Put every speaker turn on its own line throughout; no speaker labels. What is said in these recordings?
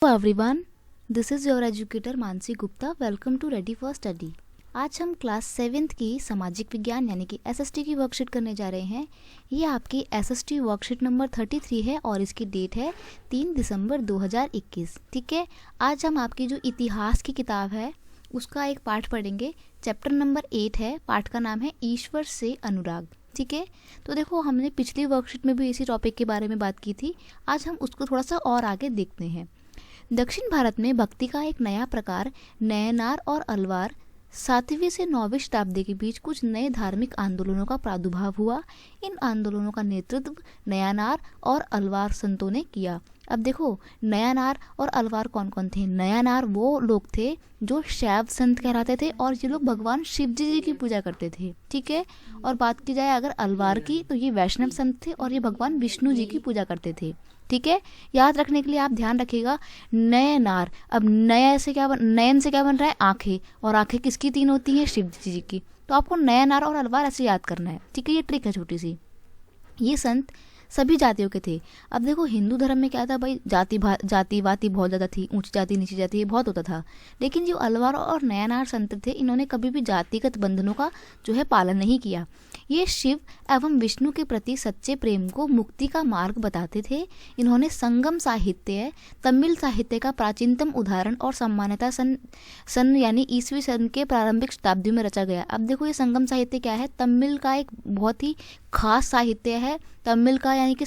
Everyone, this is your educator Mansi Gupta. Welcome to ready for study. आज हम class 7th की सामाजिक विज्ञान यानी कि एसएसटी की वर्कशीट करने जा रहे हैं। ये आपकी एसएसटी वर्कशीट नंबर 33 है और इसकी डेट है 3 दिसंबर 2021। ठीक है, आज हम आपकी जो इतिहास की किताब है उसका एक पाठ पढ़ेंगे। चैप्टर नंबर 8 है, पाठ का नाम है ईश्वर से अनुराग। ठीक है, तो देखो हमने पिछली वर्कशीट में भी इसी टॉपिक के बारे में बात की थी। आज हम उसको थोड़ा सा और आगे देखते हैं। दक्षिण भारत में भक्ति का एक नया प्रकार नयनार और अलवार 7वीं से 9वीं शताब्दी के बीच कुछ नए धार्मिक आंदोलनों का प्रादुर्भाव हुआ। इन आंदोलनों का नेतृत्व नयानार और अलवार संतों ने किया। अब देखो, नयानार और अलवार कौन कौन थे। नयानार वो लोग थे जो शैव संत कहलाते थे और ये लोग भगवान शिव जी की पूजा करते थे। ठीक है, और बात की जाए अगर अलवार की तो ये वैष्णव संत थे और ये भगवान विष्णु जी की पूजा करते थे। ठीक है, याद रखने के लिए आप ध्यान रखिएगा नयनार। अब नयन से क्या बन रहा है, आंखें, और आंखें किसकी 3 होती हैं, शिव जी की। तो आपको नयनार और अलवार ऐसे याद करना है। ठीक है, ये ट्रिक है छोटी सी। ये संत सभी जातियों के थे। अब देखो हिंदू धर्म में क्या था भाई, जाति वाति बहुत ज़्यादा थी, ऊंची जाति नीची जाति ये बहुत होता था। लेकिन जो अलवार और नयनार संत थे इन्होंने कभी भी जातिगत बंधनों का जो है पालन नहीं किया। ये शिव एवं विष्णु के प्रति सच्चे प्रेम को मुक्ति का मार्ग बताते थे। इन्होंने संगम साहित्य, तमिल साहित्य का प्राचीनतम उदाहरण और सामान्यतः सन यानी ईसवी सन के प्रारंभिक शताब्दी में रचा गया। अब देखो ये संगम साहित्य क्या है, तमिल का एक बहुत ही खास साहित्य है। तमिल का यानी कि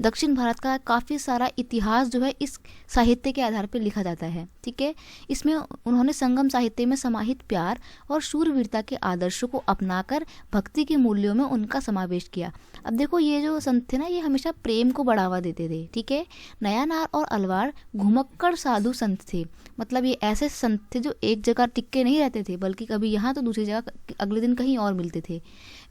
दक्षिण भारत का काफ़ी सारा इतिहास जो है इस साहित्य के आधार पर लिखा जाता है। ठीक है, इसमें उन्होंने संगम साहित्य में समाहित प्यार और शूरवीरता के आदर्शों को अपनाकर भक्ति के मूल्यों में उनका समावेश किया। अब देखो ये जो संत थे ना, ये हमेशा प्रेम को बढ़ावा देते थे। ठीक है, नयानार और अलवार घुमक्कड़ साधु संत थे। मतलब ये ऐसे संत थे जो एक जगह टिक्के नहीं रहते थे, बल्कि कभी यहाँ तो दूसरी जगह अगले दिन कहीं और मिलते थे।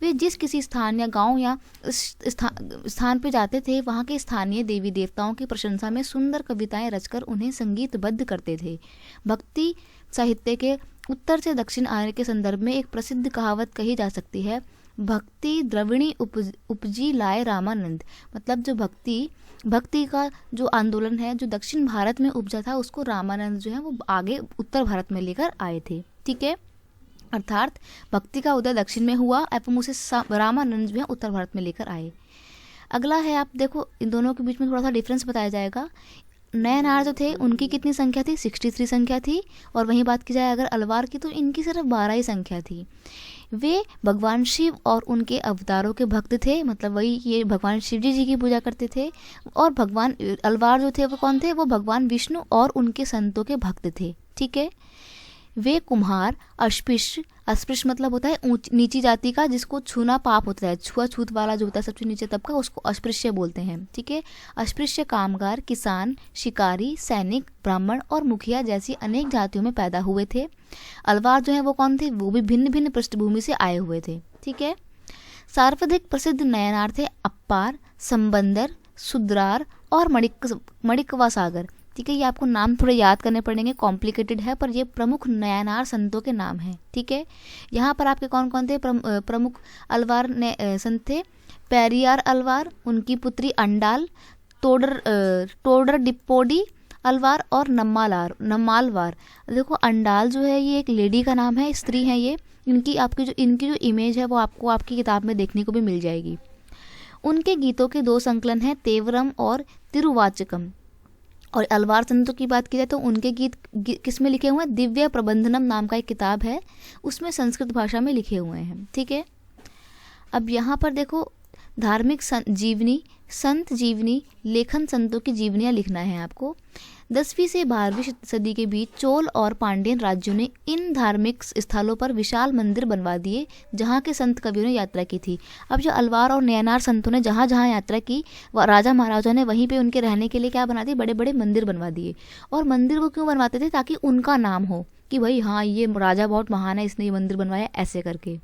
वे जिस किसी स्थान या गांव या स्थान पे जाते थे वहाँ के स्थानीय देवी देवताओं की प्रशंसा में सुंदर कविताएं रचकर उन्हें संगीतबद्ध करते थे। भक्ति साहित्य के उत्तर से दक्षिण आने के संदर्भ में एक प्रसिद्ध कहावत कही जा सकती है, भक्ति द्रविणी उपजी लाए रामानंद। मतलब जो भक्ति का जो आंदोलन है जो दक्षिण भारत में उपजा था उसको रामानंद जो है वो आगे उत्तर भारत में लेकर आए थे। ठीक है, अर्थात भक्ति का उदय दक्षिण में हुआ एवं उसे रामानंद जो है उत्तर भारत में लेकर आए। अगला है, आप देखो इन दोनों के बीच में थोड़ा सा डिफरेंस बताया जाएगा। नयनार जो थे उनकी कितनी संख्या थी, 63 संख्या थी। और वहीं बात की जाए अगर अलवार की तो इनकी सिर्फ 12 ही संख्या थी। वे भगवान शिव और उनके अवतारों के भक्त थे। मतलब वही ये भगवान शिव जी की पूजा करते थे। और भगवान अलवार जो थे वो कौन थे, वो भगवान विष्णु और उनके संतों के भक्त थे। ठीक है, वे कुम्हार, अस्पृश्य मतलब होता है नीची जाति का जिसको छूना पाप होता है, छुआछूत वाला जो होता है सबसे नीचे तबका, उसको अस्पृश्य बोलते हैं। ठीक है, अस्पृश्य कामगार, किसान, शिकारी, सैनिक, ब्राह्मण और मुखिया जैसी अनेक जातियों में पैदा हुए थे। अलवार जो है वो कौन थे, वो भी भिन्न भिन्न पृष्ठभूमि से आए हुए थे। ठीक है, सर्वाधिक प्रसिद्ध नयनार थे अप्पार, संबंदर, सुद्रार और मणिकवा सागर। ठीक है, ये आपको नाम थोड़े याद करने पड़ेंगे, कॉम्प्लिकेटेड है, पर ये प्रमुख नयनार संतों के नाम हैं। ठीक है, यहाँ पर आपके कौन कौन थे प्रमुख अलवार संत थे, पेरियार अलवार, उनकी पुत्री अंडाल, टोडर डिप्पोडी अलवार और नम्मालवार। देखो अंडाल जो है ये एक लेडी का नाम है, स्त्री है ये। इनकी जो इमेज है वो आपको आपकी किताब में देखने को भी मिल जाएगी। उनके गीतों के 2 संकलन हैं, तेवरम और तिरुवाचकम। और अलवार संतों की बात की जाए तो उनके गीत किस में लिखे हुए हैं, दिव्य प्रबंधनम नाम का एक किताब है, उसमें संस्कृत भाषा में लिखे हुए हैं। ठीक है, अब यहाँ पर देखो धार्मिक संत जीवनी लेखन संतों की जीवनियाँ लिखना है आपको। 10वीं से 12वीं सदी के बीच चोल और पांड्यन राज्यों ने इन धार्मिक स्थलों पर विशाल मंदिर बनवा दिए जहाँ के संत कवियों ने यात्रा की थी। अब जो अलवार और नयनार संतों ने जहाँ जहाँ यात्रा की राजा महाराजा ने वहीं पे उनके रहने के लिए क्या बना दिए, बड़े बड़े मंदिर बनवा दिए। और मंदिर वो क्यों बनवाते थे, ताकि उनका नाम हो कि भाई हाँ ये राजा बहुत महान है, इसने ये मंदिर बनवाया, ऐसे करके।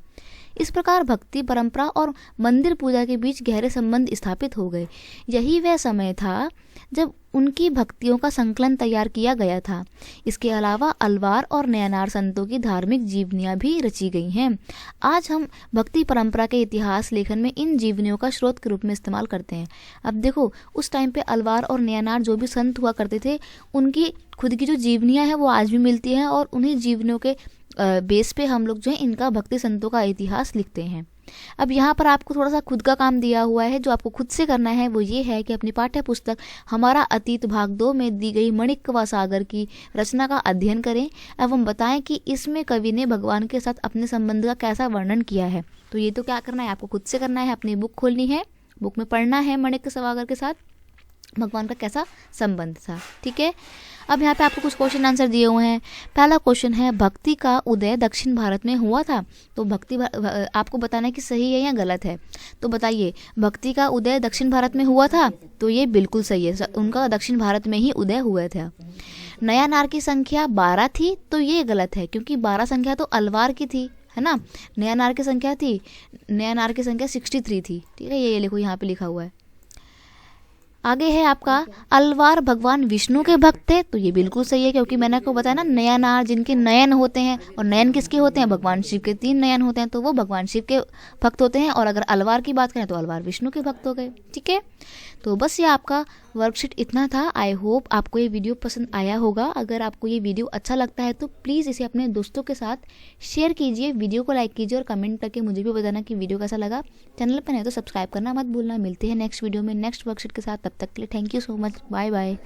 इस प्रकार भक्ति परंपरा और मंदिर पूजा के बीच गहरे संबंध स्थापित हो गए। यही वह समय था जब उनकी भक्तियों का संकलन तैयार किया गया था। इसके अलावा अलवार और नयनार संतों की धार्मिक जीवनियाँ भी रची गई हैं। आज हम भक्ति परंपरा के इतिहास लेखन में इन जीवनियों का स्रोत के रूप में इस्तेमाल करते हैं। अब देखो, उस टाइम पे अलवार और नयनार जो भी संत हुआ करते थे, उनकी खुद की जो जीवनियाँ हैं वो आज भी मिलती हैं, और उन्हीं जीवनियों के बेस पे हम लोग जो है इनका भक्ति संतों का इतिहास लिखते हैं। अब यहाँ पर आपको थोड़ा सा खुद का काम दिया हुआ है। जो आपको खुद से करना है वो ये है कि अपनी पाठ्य पुस्तक हमारा अतीत भाग 2 में दी गई मणिक व सागर की रचना का अध्ययन करें एवं बताएं कि इसमें कवि ने भगवान के साथ अपने संबंध का कैसा वर्णन किया है। तो ये तो क्या करना है, आपको खुद से करना है, अपनी बुक खोलनी है, बुक में पढ़ना है मणिक सागर के साथ भगवान का कैसा संबंध था। ठीक है, अब यहाँ पे आपको कुछ क्वेश्चन आंसर दिए हुए हैं। पहला क्वेश्चन है, भक्ति का उदय दक्षिण भारत में हुआ था। तो भक्ति आपको बताना है कि सही है या गलत है। तो बताइए, भक्ति का उदय दक्षिण भारत में हुआ था? तो ये बिल्कुल सही है, उनका दक्षिण भारत में ही उदय हुआ था। नया नार की संख्या 12 थी, तो ये गलत है, क्योंकि 12 संख्या तो अलवार की थी, है ना। नया नार की संख्या 63 थी। ठीक है, ये लिखो, यहाँ पे लिखा हुआ है। आगे है आपका, अलवार भगवान विष्णु के भक्त थे। तो ये बिल्कुल सही है, क्योंकि मैंने आपको बताया ना, नयनार जिनके नयन होते हैं, और नयन किसके होते हैं, भगवान शिव के 3 नयन होते हैं, तो वो भगवान शिव के भक्त होते हैं। और अगर अलवार की बात करें तो अलवार विष्णु के भक्त हो गए। ठीक है, तो बस ये आपका वर्कशीट इतना था। आई होप आपको ये वीडियो पसंद आया होगा। अगर आपको ये वीडियो अच्छा लगता है तो प्लीज़ इसे अपने दोस्तों के साथ शेयर कीजिए, वीडियो को लाइक कीजिए और कमेंट करके मुझे भी बताना कि वीडियो कैसा लगा। चैनल पर नहीं तो सब्सक्राइब करना मत भूलना। मिलते हैं नेक्स्ट वीडियो में नेक्स्ट वर्कशीट के साथ। तब तक के लिए thank you so much, bye bye.